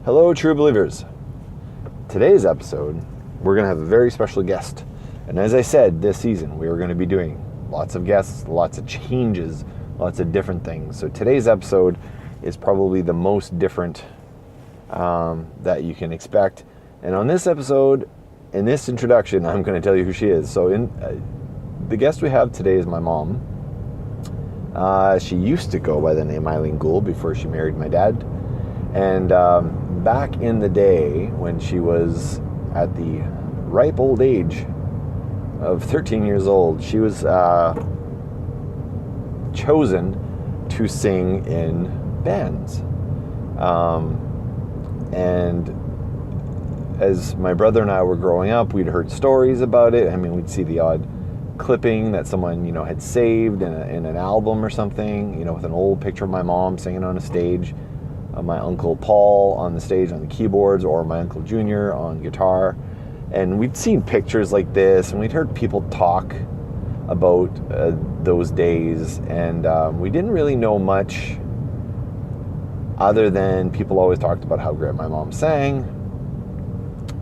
Hello, true believers. Today's episode, we're going to have a very special guest. And as I said, this season, we are going to be doing lots of guests, lots of changes, lots of different things. So today's episode is probably the most different that you can expect. And on this episode, in this introduction, I'm going to tell you who she is. So the guest we have today is my mom. She used to go by the name Eileen Gould before she married my dad. And back in the day when she was at the ripe old age of 13 years old, she was chosen to sing in bands. And as my brother and I were growing up, we'd heard stories about it. I mean, we'd see the odd clipping that someone, had saved in an album or something, with an old picture of my mom singing on a stage, my Uncle Paul on the stage on the keyboards, or my Uncle Junior on guitar. And we'd seen pictures like this, and we'd heard people talk about those days, and we didn't really know much other than people always talked about how great my mom sang,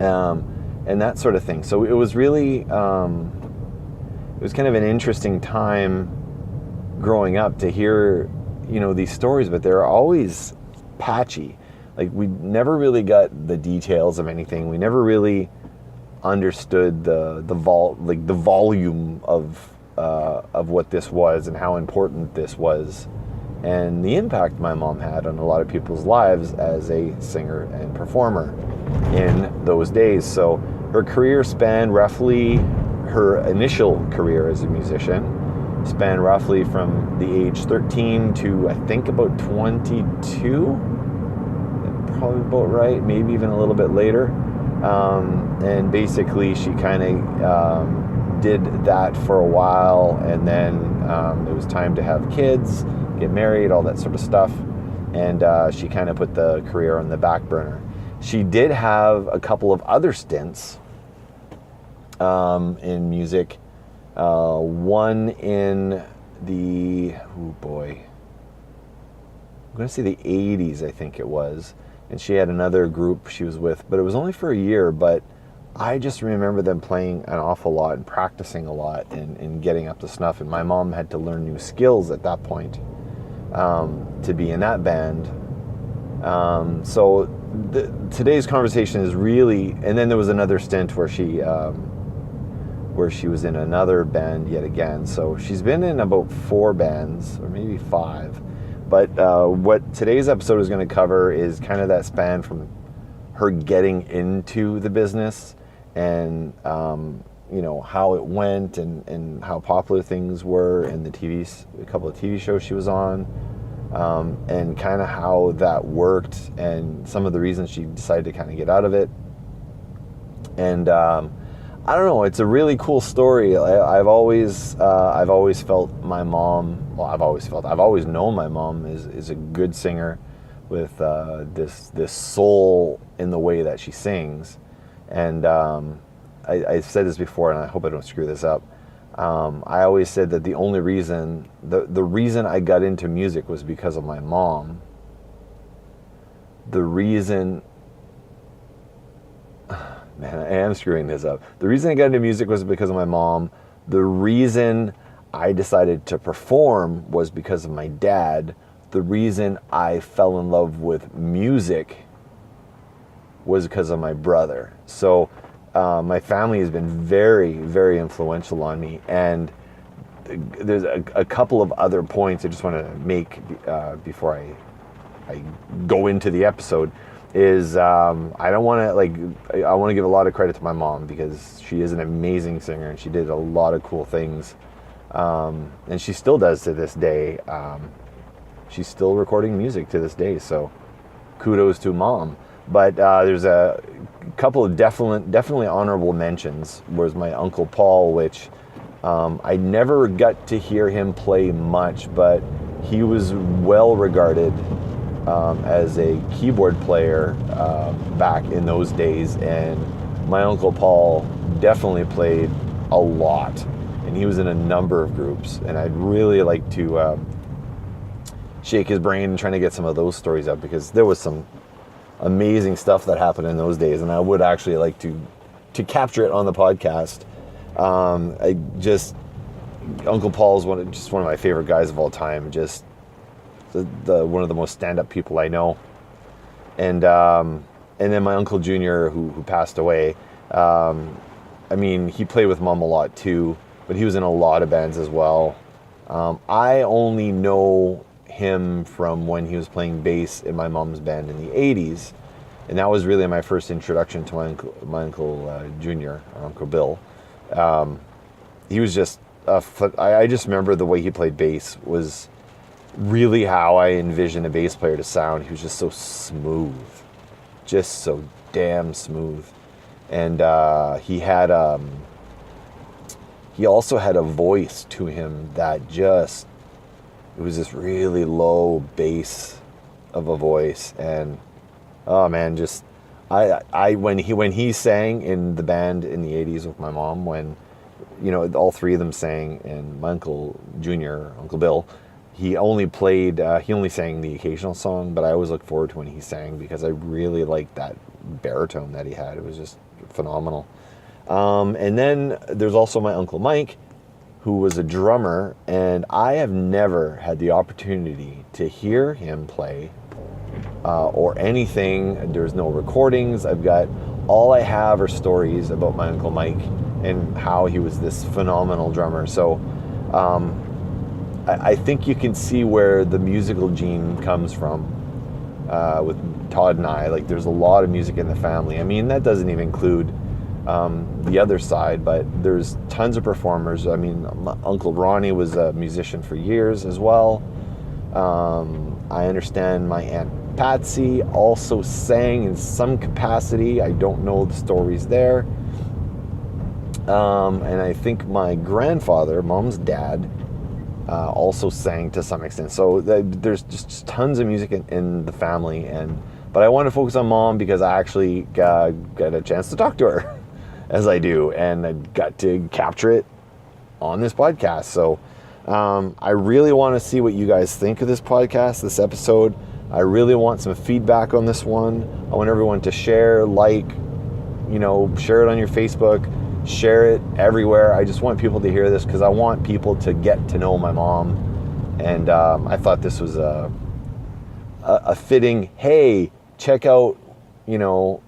and that sort of thing. So it was really, it was kind of an interesting time growing up to hear, these stories, but they're always patchy. Like, we never really got the details of anything. We never really understood the volume of what this was and how important this was, and the impact my mom had on a lot of people's lives as a singer and performer in those days. So her career spanned roughly, her initial career as a musician spanned roughly from the age 13 to I think about 22, probably about right, maybe even a little bit later. And basically she kind of did that for a while, and then it was time to have kids, get married, all that sort of stuff, and she kind of put the career on the back burner. She did have a couple of other stints in music, one in the, I'm going to say the 80s, I think it was, and she had another group she was with, but it was only for a year. But I just remember them playing an awful lot and practicing a lot and getting up to snuff, and my mom had to learn new skills at that point to be in that band. So today's conversation is really, and then there was another stint where she was in another band yet again. So she's been in about 4 bands, or maybe 5. But what today's episode is going to cover is kind of that span from her getting into the business and, how it went and how popular things were in the a couple of TV shows she was on, and kind of how that worked and some of the reasons she decided to kind of get out of it. And I don't know, it's a really cool story. I've always felt my mom, I've always known my mom is a good singer with this soul in the way that she sings. And I've said this before, and I hope I don't screw this up. I always said that the only reason, the reason I got into music was because of my mom. The reason, man, I am screwing this up. The reason I got into music was because of my mom. The reason I decided to perform was because of my dad. The reason I fell in love with music was because of my brother. So my family has been very, very influential on me. And there's a couple of other points I just want to make before I go into the episode. Is I want to give a lot of credit to my mom, because she is an amazing singer and she did a lot of cool things, and she still does to this day. She's still recording music to this day, so kudos to Mom. But there's a couple of definitely honorable mentions. Was my Uncle Paul, which I never got to hear him play much, but he was well regarded as a keyboard player back in those days, and my Uncle Paul definitely played a lot, and he was in a number of groups, and I'd really like to shake his brain and trying to get some of those stories up, because there was some amazing stuff that happened in those days, and I would actually like to capture it on the podcast. Uncle Paul's one of my favorite guys of all time. Just the one of the most stand-up people I know. And then my Uncle Junior, who passed away. I mean, he played with Mom a lot too, but he was in a lot of bands as well. I only know him from when he was playing bass in my mom's band in the 80s, and that was really my first introduction to my Uncle Junior, or Uncle Bill. He was just I just remember the way he played bass was really how I envisioned a bass player to sound. He was just so smooth, just so damn smooth. And he also had a voice to him that it was this really low bass of a voice. And oh man, just when he sang in the band in the 80s with my mom, when all three of them sang, and my Uncle Junior, Uncle Bill, he only sang the occasional song, but I always look forward to when he sang because I really liked that baritone that he had. It was just phenomenal. And then there's also my Uncle Mike, who was a drummer, and I have never had the opportunity to hear him play or anything. There's no recordings. All I have are stories about my Uncle Mike and how he was this phenomenal drummer. So I think you can see where the musical gene comes from with Todd and I. Like, there's a lot of music in the family. I mean, that doesn't even include the other side, but there's tons of performers. I mean, my Uncle Ronnie was a musician for years as well. I understand my Aunt Patsy also sang in some capacity. I don't know the stories there. And I think my grandfather, Mom's dad, also sang to some extent. So there's just tons of music in the family. But I want to focus on Mom because I actually got a chance to talk to her, as I do, and I got to capture it on this podcast. So I really want to see what you guys think of this podcast, this episode. I really want some feedback on this one. I want everyone to share, share it on your Facebook, share it everywhere. I just want people to hear this because I want people to get to know my mom. And I thought this was a fitting, hey, check out, if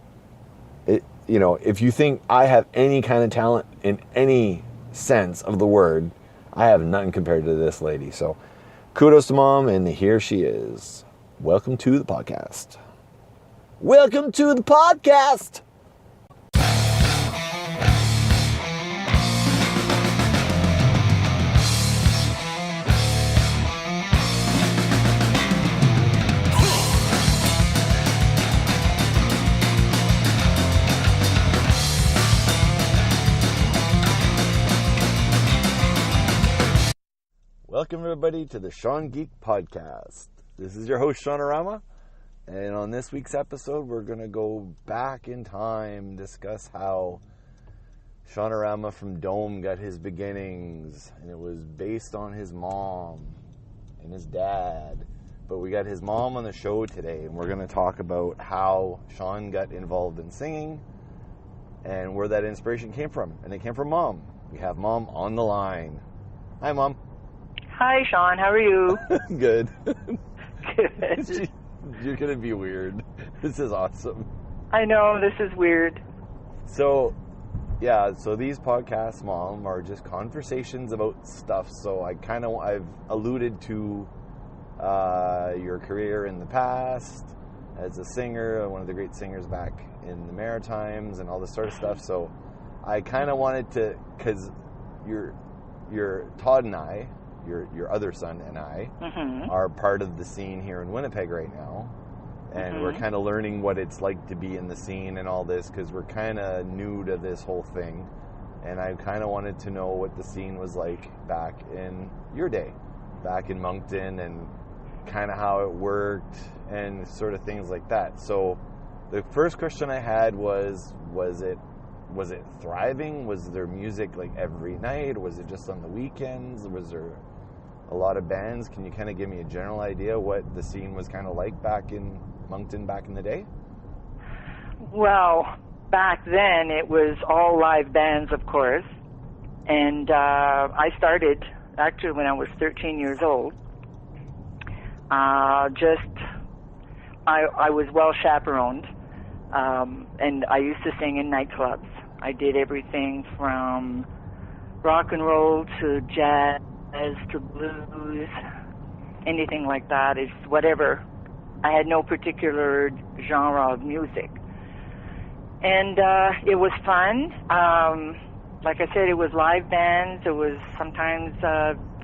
you think I have any kind of talent in any sense of the word, I have nothing compared to this lady. So kudos to Mom, and here she is. Welcome to the podcast. Welcome to the podcast. Welcome everybody to the Sean Geek Podcast. This is your host, Seanorama, and on this week's episode, we're going to go back in time, discuss how Seanorama from Dome got his beginnings, and it was based on his mom and his dad. But we got his mom on the show today, and we're going to talk about how Sean got involved in singing and where that inspiration came from. And it came from Mom. We have Mom on the line. Hi, Mom. Hi, Sean. How are you? Good. Good. You're going to be weird. This is awesome. I know, this is weird. So these podcasts, Mom, are just conversations about stuff. So I've alluded to your career in the past as a singer, one of the great singers back in the Maritimes and all this sort of stuff. So I kind of wanted to, because your Todd and I, your other son and I, are part of the scene here in Winnipeg right now. And we're kind of learning what it's like to be in the scene and all this, because we're kind of new to this whole thing. And I kind of wanted to know what the scene was like back in your day, back in Moncton, and kind of how it worked and sort of things like that. So the first question I had was it thriving? Was there music like every night? Was it just on the weekends? Was there a lot of bands? Can you kind of give me a general idea what the scene was kind of like back in Moncton back in the day? Well, back then it was all live bands, of course. And I started actually when I was 13 years old. I was well chaperoned, and I used to sing in nightclubs. I did everything from rock and roll to jazz to blues, anything like that. Is whatever. I had no particular genre of music, and it was fun. Like I said, it was live bands. It was sometimes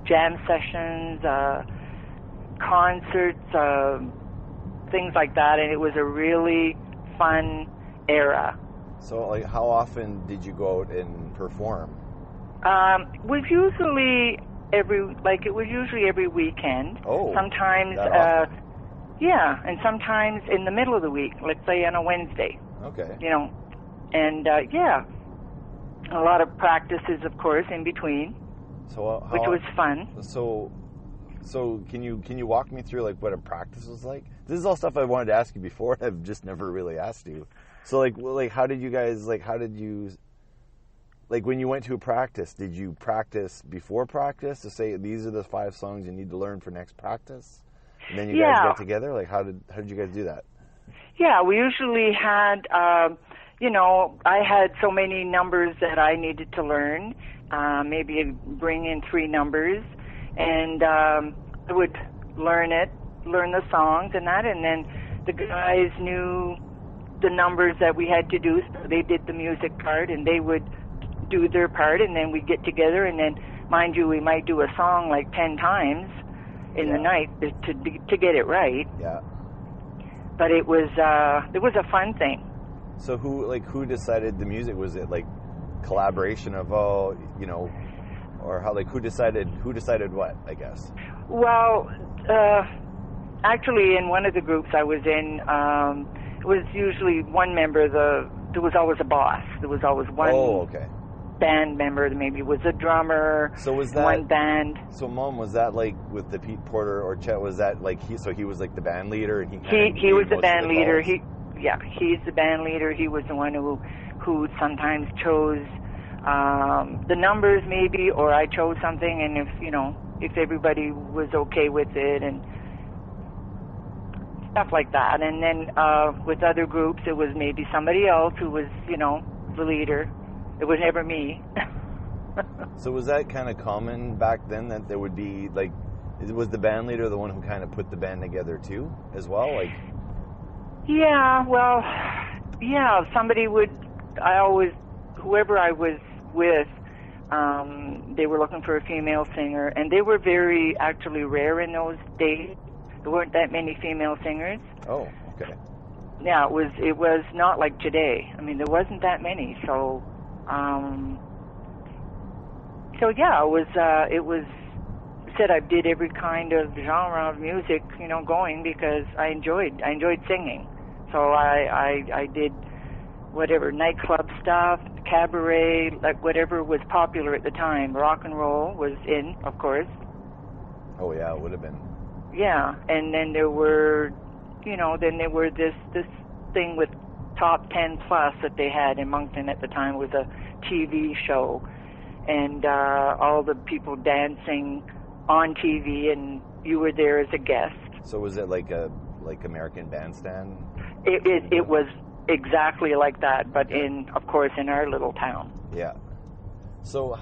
jam sessions, concerts, things like that, and it was a really fun era. So, like, how often did you go out and perform? It was usually every weekend. Oh, sometimes, that often? yeah, and sometimes in the middle of the week, let's say on a Wednesday. Okay. You know, and yeah, a lot of practices, of course, in between, So, which was fun. So can you walk me through like what a practice was like? This is all stuff I wanted to ask you before. I've just never really asked you. So how did you guys when you went to a practice, did you practice before practice to say these are the 5 songs you need to learn for next practice? And then you guys get together? Like how did you guys do that? Yeah, we usually had I had so many numbers that I needed to learn. Maybe bring in 3 numbers, and I would learn the songs and that, and then the guys knew the numbers that we had to do, so they did the music part, and they would do their part, and then we'd get together, and then, mind you, we might do a song like 10 times in the night to get it right. Yeah. But it was a fun thing. So who decided the music? Was it like collaboration of or how, like, who decided what, I guess? Well, actually in one of the groups I was in, it was usually one member, there was always a boss. There was always one band member, maybe was a drummer. So was that one band? So Mom, was that like with the Pete Porter Orchette, was that like he was like the band leader, and he was the band leader. He's the band leader. He was the one who sometimes chose the numbers maybe, or I chose something, and if everybody was okay with it and stuff like that. And then with other groups, it was maybe somebody else who was the leader. It was never me. So was that kind of common back then, that there would be like, was the band leader the one who kind of put the band together too, as well? Like. Yeah, well, somebody would, whoever I was with, they were looking for a female singer, and they were very actually rare in those days. There weren't that many female singers. Oh, okay. Yeah, it was not like today. I mean, there wasn't that many, so it was said I did every kind of genre of music, going, because I enjoyed singing. So I did whatever, nightclub stuff, cabaret, like whatever was popular at the time. Rock and roll was in, of course. Oh yeah, it would have been. Yeah, and then there were, this thing with Top 10 Plus that they had in Moncton at the time. Was a TV show, and all the people dancing on TV, and you were there as a guest. So was it like American Bandstand? It was exactly like that, but of course in our little town. Yeah. So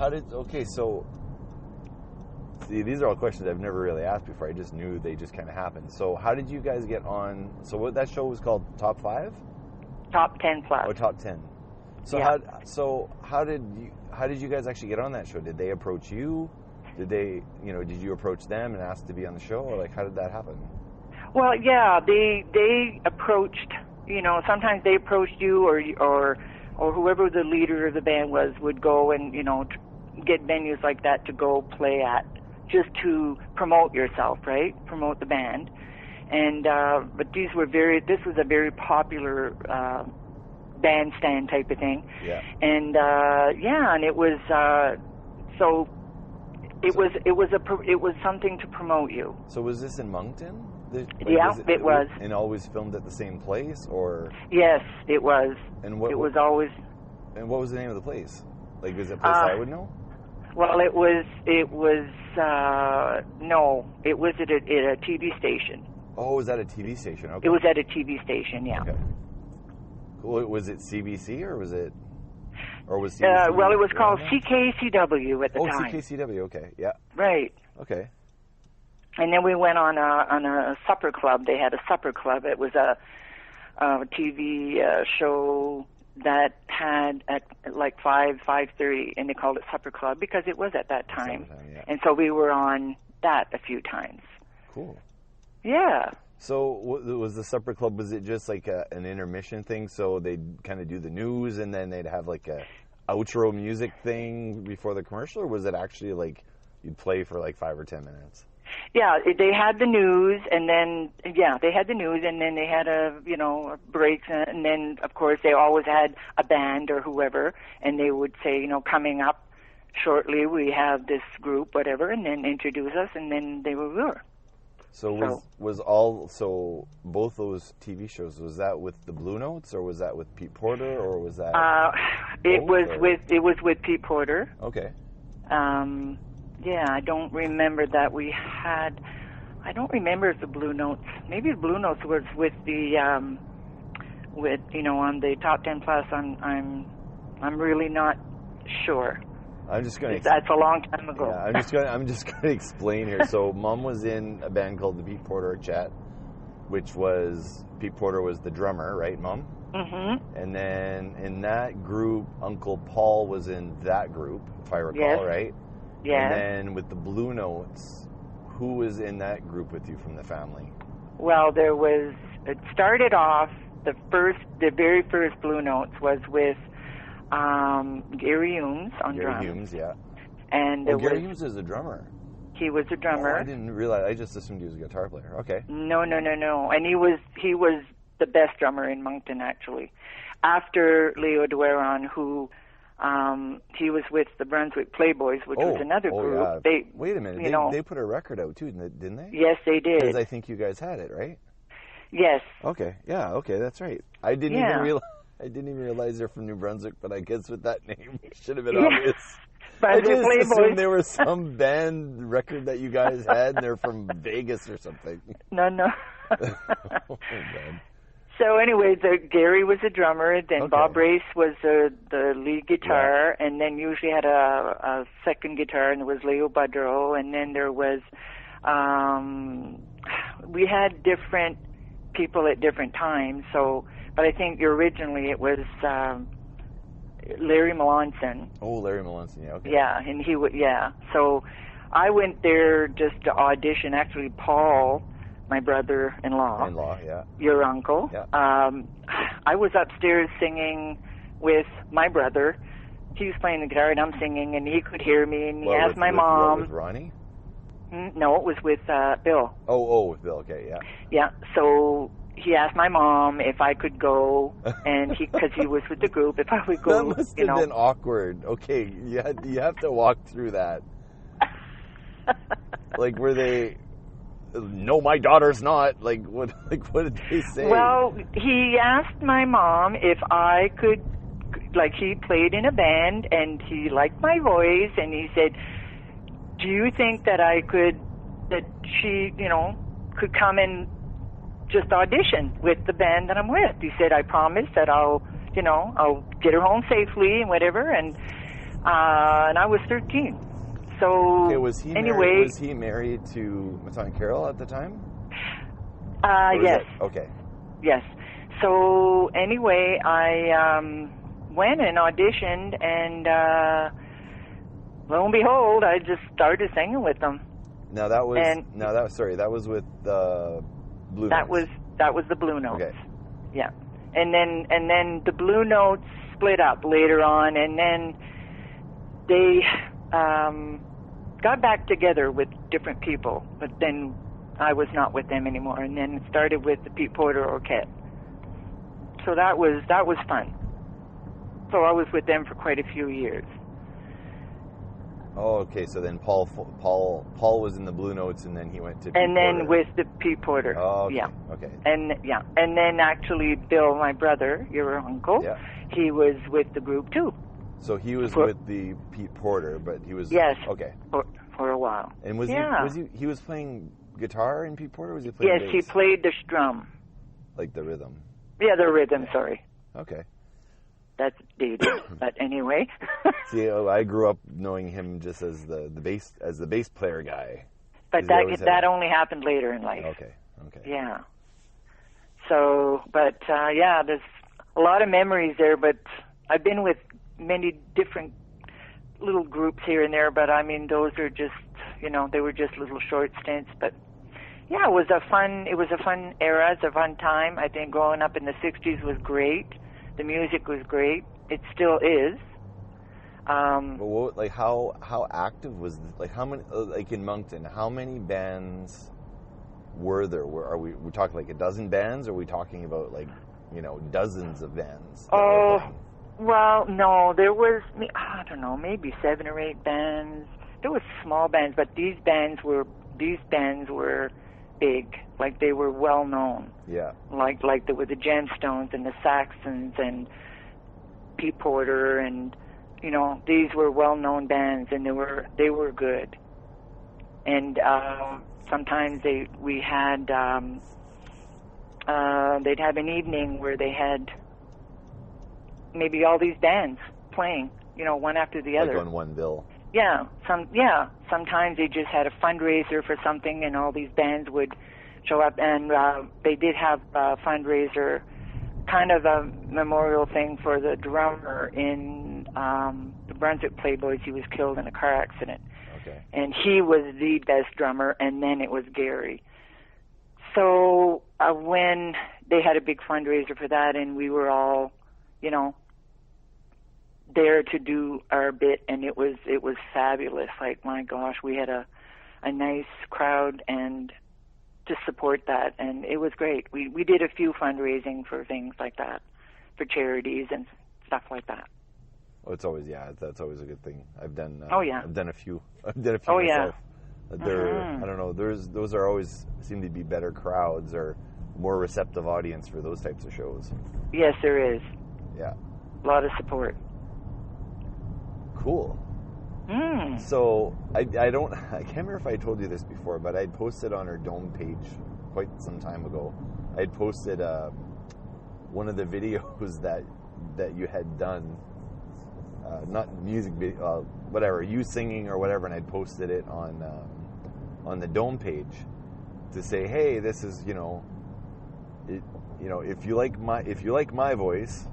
see, these are all questions I've never really asked before. I just knew they just kind of happened. So how did you guys get on? So what, that show was called Top 5? Top 10 Plus. Oh, Top 10. So yeah. How did you guys actually get on that show? Did they approach you? Did you approach them and ask to be on the show, or like how did that happen? Well, yeah, they approached. Sometimes they approached you, or whoever the leader of the band was would go and get venues like that to go play at, just to promote yourself, right? Promote the band. And but this was a very popular bandstand type of thing. Yeah. And and it was it was something to promote you. So was this in Moncton? It was. And always filmed at the same place, or? Yes, it was. And what? It was always. And what was the name of the place? Like, is it a place I would know? Well, it was no, it was at a TV station. Oh, was that a TV station? Okay. It was at a TV station, yeah. Okay. Cool. Was it CBC or was it? Or was CBC? Well, it was called CKCW at the time. Oh, CKCW. Okay. Yeah. Right. Okay. And then we went on a supper club. They had a supper club. It was a TV show that had at like 5:30, and they called it Supper Club because it was at that time. Yeah. And so we were on that a few times. Cool. Yeah. So was the Supper Club, was it just like an intermission thing? So they'd kind of do the news and then they'd have like a outro music thing before the commercial, or was it actually like you'd play for like 5 or 10 minutes? Yeah, they had the news, and then they had the news, and then they had breaks, and then of course they always had a band or whoever, and they would say, coming up shortly we have this group, whatever, and then introduce us, and then they were. So was both those TV shows, was that with the Bluenotes, or was that with Pete Porter, or was that? It was with Pete Porter. Okay. Yeah, I don't remember that we had. I don't remember if the Bluenotes. Maybe the Bluenotes was with the on the top 10 plus. I'm really not sure. I'm just going to. That's a long time ago. Yeah, I'm just going to explain here. So, Mom was in a band called the Pete Porter Orchette, which was Pete Porter was the drummer, right, Mom? Mm-hmm. And then in that group, Uncle Paul was in that group, if I recall, right? Yeah. And then with the Bluenotes, who was in that group with you from the family? Well, it started off, the very first Bluenotes was with Gary Humes on drums. Gary Humes, yeah. And Gary Humes is a drummer. He was a drummer. Oh, I didn't realize. I just assumed he was a guitar player. Okay. No. And he was the best drummer in Moncton, actually. After Leo Dueron, who he was with the Brunswick Playboys, which was another group. Yeah. Wait a minute. They put a record out too, didn't they? Yes, they did. Because I think you guys had it, right? Yes. Okay. Yeah. Okay. That's right. I didn't even realize they're from New Brunswick, but I guess with that name, it should have been obvious. I just assumed there was some band record that you guys had, and they're from Vegas or something. No. Oh, man. So anyway, Gary was a drummer, then Bob Race was the lead guitar, and then usually had a second guitar, and there was Leo Budrow, and then there was, we had different people at different times, but I think originally it was Larry Melanson. Oh, Larry Melanson, yeah, okay. Yeah, and he would, So I went there just to audition, actually Paul, my brother-in-law, your uncle. Yeah. I was upstairs singing with my brother. He was playing the guitar and I'm singing, and he could hear me. And he asked my mom. With Ronnie? No, it was with Bill. Oh, with Bill. Okay, yeah. Yeah. So he asked my mom if I could go, and because he was with the group, if I would go. That must have been awkward. Okay, you have to walk through that. Like, were they? No, my daughter's not. Like, what did they say? Well, he asked my mom if I could, like, he played in a band, and he liked my voice, and he said, do you think that she, could come and just audition with the band that I'm with? He said, I promise that I'll get her home safely and whatever, and I was 13. So, okay, was he married to Matana Carroll at the time? Yes. Okay. Yes. So anyway, I went and auditioned, and lo and behold, I just started singing with them. Now that was with the Bluenotes. That was the Bluenotes. Okay. Yeah. And then the Bluenotes split up later on, and then they got back together with different people, but then I was not with them anymore, and then it started with the Pete Porter Orchette. So that was fun. So I was with them for quite a few years. Oh, okay. So then Paul was in the Bluenotes, and then he went to Pete and then Porter. with the Pete Porter. Oh, okay. Yeah. Okay. And then actually Bill, my brother, your uncle, he was with the group too. So he was with the Pete Porter, but he was okay for a while. And was he was playing guitar in Pete Porter? Or was he playing bass? He played the strum. Like the rhythm. Yeah, the rhythm. Sorry. Okay. That's dated, but anyway. See, I grew up knowing him just as the bass player guy. But that only happened later in life. Okay. Yeah. So, but there's a lot of memories there. But I've been with many different little groups here and there. But I mean, those are just they were just little short stints. But yeah, it was a fun era. It's a fun time. I think growing up in the '60s was great. The music was great. It still is. But how active was how many in Moncton? How many bands were there? Are we talking like a dozen bands? Or are we talking about dozens of bands? Oh, well, no, there was I don't know, maybe 7 or 8 bands. There were small bands, but these bands were big. Like they were well known. Yeah. Like there were the Gemstones and the Saxons and Pete Porter, and these were well known bands, and they were good. And sometimes they'd have an evening where they had maybe all these bands playing, one after the other. Like on one bill. Yeah. Sometimes they just had a fundraiser for something, and all these bands would show up, and they did have a fundraiser, kind of a memorial thing for the drummer in the Brunswick Playboys. He was killed in a car accident. Okay. And he was the best drummer, and then it was Gary. So when they had a big fundraiser for that, and we were all, there to do our bit, and it was fabulous. Like, my gosh, we had a nice crowd and to support that, and it was great. We did a few fundraising for things like that, for charities and stuff like that. Oh, it's always that's always a good thing. I've done. I've done a few. Oh, myself. They're I don't know. Those are always seem to be better crowds or more receptive audience for those types of shows. Yes, there is. Yeah. A lot of support. Cool. So I can't remember if I told you this before, but I'd posted on our Dome page quite some time ago. I'd posted one of the videos that you had done, not music video, whatever, you singing or whatever, and I'd posted it on the Dome page to say, hey, this is if you like my voice,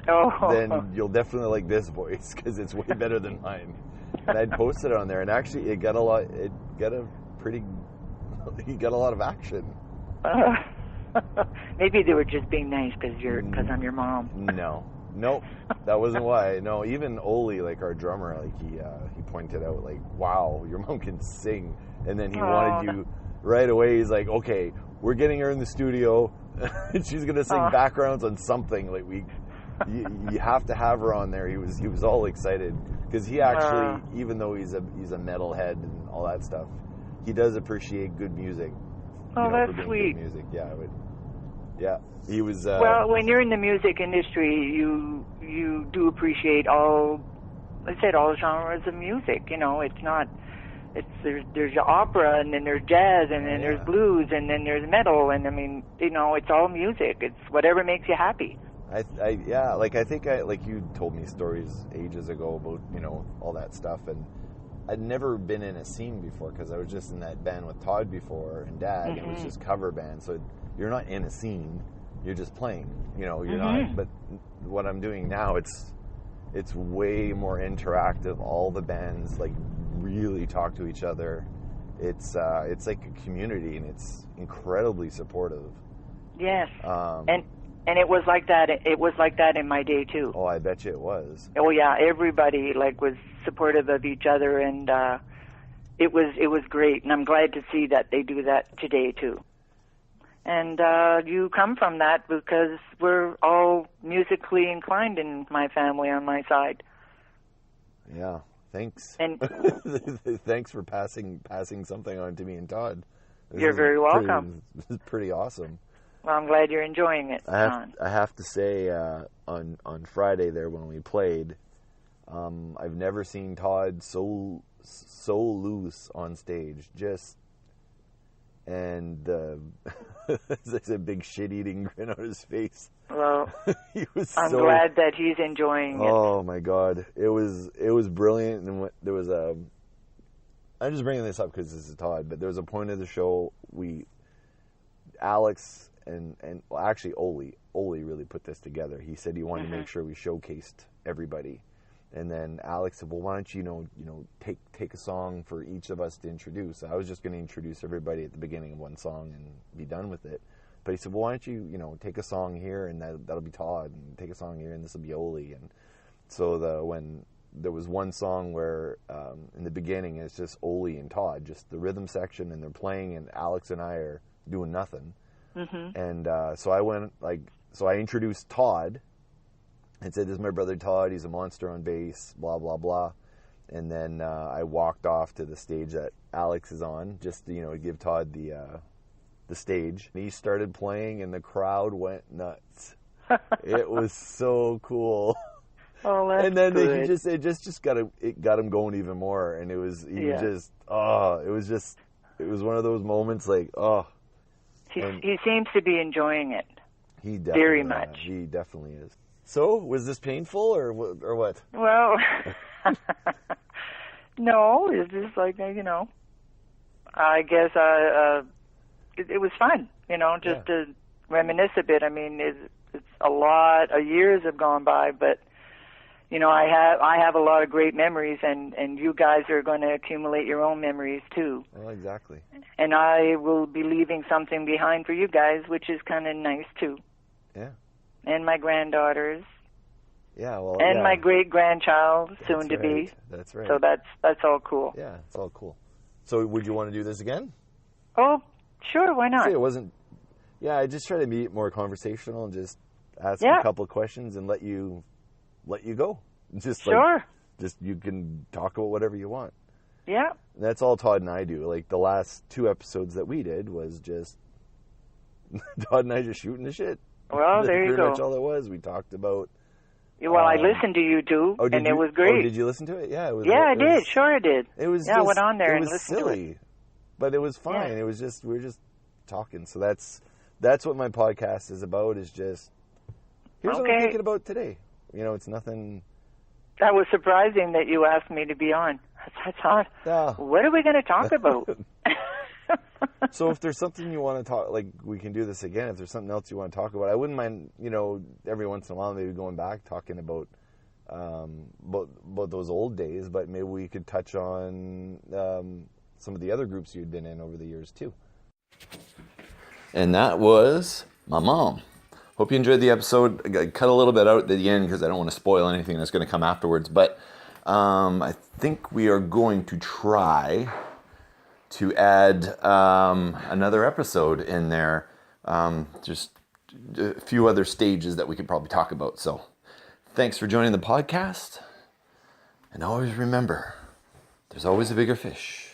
then you'll definitely like this voice because it's way better than mine. And I'd posted it on there, and actually he got a lot of action. Maybe they were just being nice because I'm your mom. Nope, that wasn't why. No, even Oli, like our drummer, like he pointed out, like, wow, your mom can sing, and then he wanted you right away. He's like, okay, we're getting her in the studio, and she's gonna sing backgrounds on something. Like you have to have her on there. He was all excited because he actually, even though he's a metalhead and all that stuff, he does appreciate good music. That's sweet. Good music, yeah. He was. Well, when you're in the music industry, you do appreciate all genres of music. It's not. There's opera, and then there's jazz, and then there's blues, and then there's metal, and I mean, it's all music. It's whatever makes you happy. I think you told me stories ages ago about all that stuff, and I'd never been in a scene before because I was just in that band with Todd before and Dad. Mm-hmm. It was just cover band, so you're not in a scene, you're just playing. You're not. But what I'm doing now, it's way more interactive. All the bands really talk to each other. It's like a community, and it's incredibly supportive. Yes. And it was like that. It was like that in my day too. Oh, I bet you it was. Oh yeah, everybody was supportive of each other, and it was great. And I'm glad to see that they do that today too. And you come from that because we're all musically inclined in my family on my side. Yeah, thanks. And Thanks for passing something on to me and Todd. You're very welcome. This is pretty awesome. Well, I'm glad you're enjoying it, Don. I have to say, on Friday there when we played, I've never seen Todd so loose on stage. And there's a big shit-eating grin on his face. Well, I'm so glad that he's enjoying it. Oh my God, it was brilliant. And there was I'm just bringing this up because this is Todd, but there was a point of the show Alex and well, actually Oli really put this together. He said he wanted to make sure we showcased everybody, and then Alex said, "Well, why don't you take a song for each of us to introduce?" I was just going to introduce everybody at the beginning of one song and be done with it. But he said, "Well, why don't you take a song here and that'll be Todd, and take a song here and this will be Oli." And so when there was one song where in the beginning it's just Oli and Todd, just the rhythm section, and they're playing, and Alex and I are doing nothing. And so I introduced Todd and said, "This is my brother Todd. He's a monster on bass, blah, blah, blah." And then I walked off to the stage that Alex is on, just to give Todd the stage. And he started playing, and the crowd went nuts. It was so cool. Oh, that's and then good. it got him going even more. And it was one of those moments like, oh. He seems to be enjoying it. He definitely, very much. He definitely is. So, was this painful or what? Well, no, it's just like, I guess it was fun, just to reminisce a bit. I mean, it's a lot of years have gone by, but, I have a lot of great memories, and you guys are going to accumulate your own memories, too. Well, exactly. And I will be leaving something behind for you guys, which is kind of nice, too. Yeah. And my granddaughters. Yeah, well, and my great-grandchild, soon to be. That's right. So that's all cool. Yeah, it's all cool. So would you want to do this again? Oh, sure, why not? See, it wasn't... Yeah, I just try to be more conversational and just ask a couple of questions and let you go. Just sure. Just you can talk about whatever you want. Yeah. And that's all Todd and I do. Like the last 2 episodes that we did was just Todd and I just shooting the shit. Well, there you go. Pretty much all it was. We talked about... Well, I listened to you two, and it was great. Oh, did you listen to it? Yeah, it was. Yeah, I did. Sure, I did. It was. Yeah, I went on there and listened silly, to it. But it was fine. Yeah. It was just we were just talking. So that's what my podcast is about. Is just here's what I'm thinking about today. It's nothing. That was surprising that you asked me to be on. I thought, what are we going to talk about? So if there's something you want to talk, like we can do this again. If there's something else you want to talk about, I wouldn't mind, every once in a while maybe going back talking about those old days. But maybe we could touch on some of the other groups you'd been in over the years too. And that was my mom. Hope you enjoyed the episode. I cut a little bit out at the end because I don't want to spoil anything that's going to come afterwards. But I think we are going to try to add another episode in there. Just a few other stages that we could probably talk about. So thanks for joining the podcast. And always remember, there's always a bigger fish.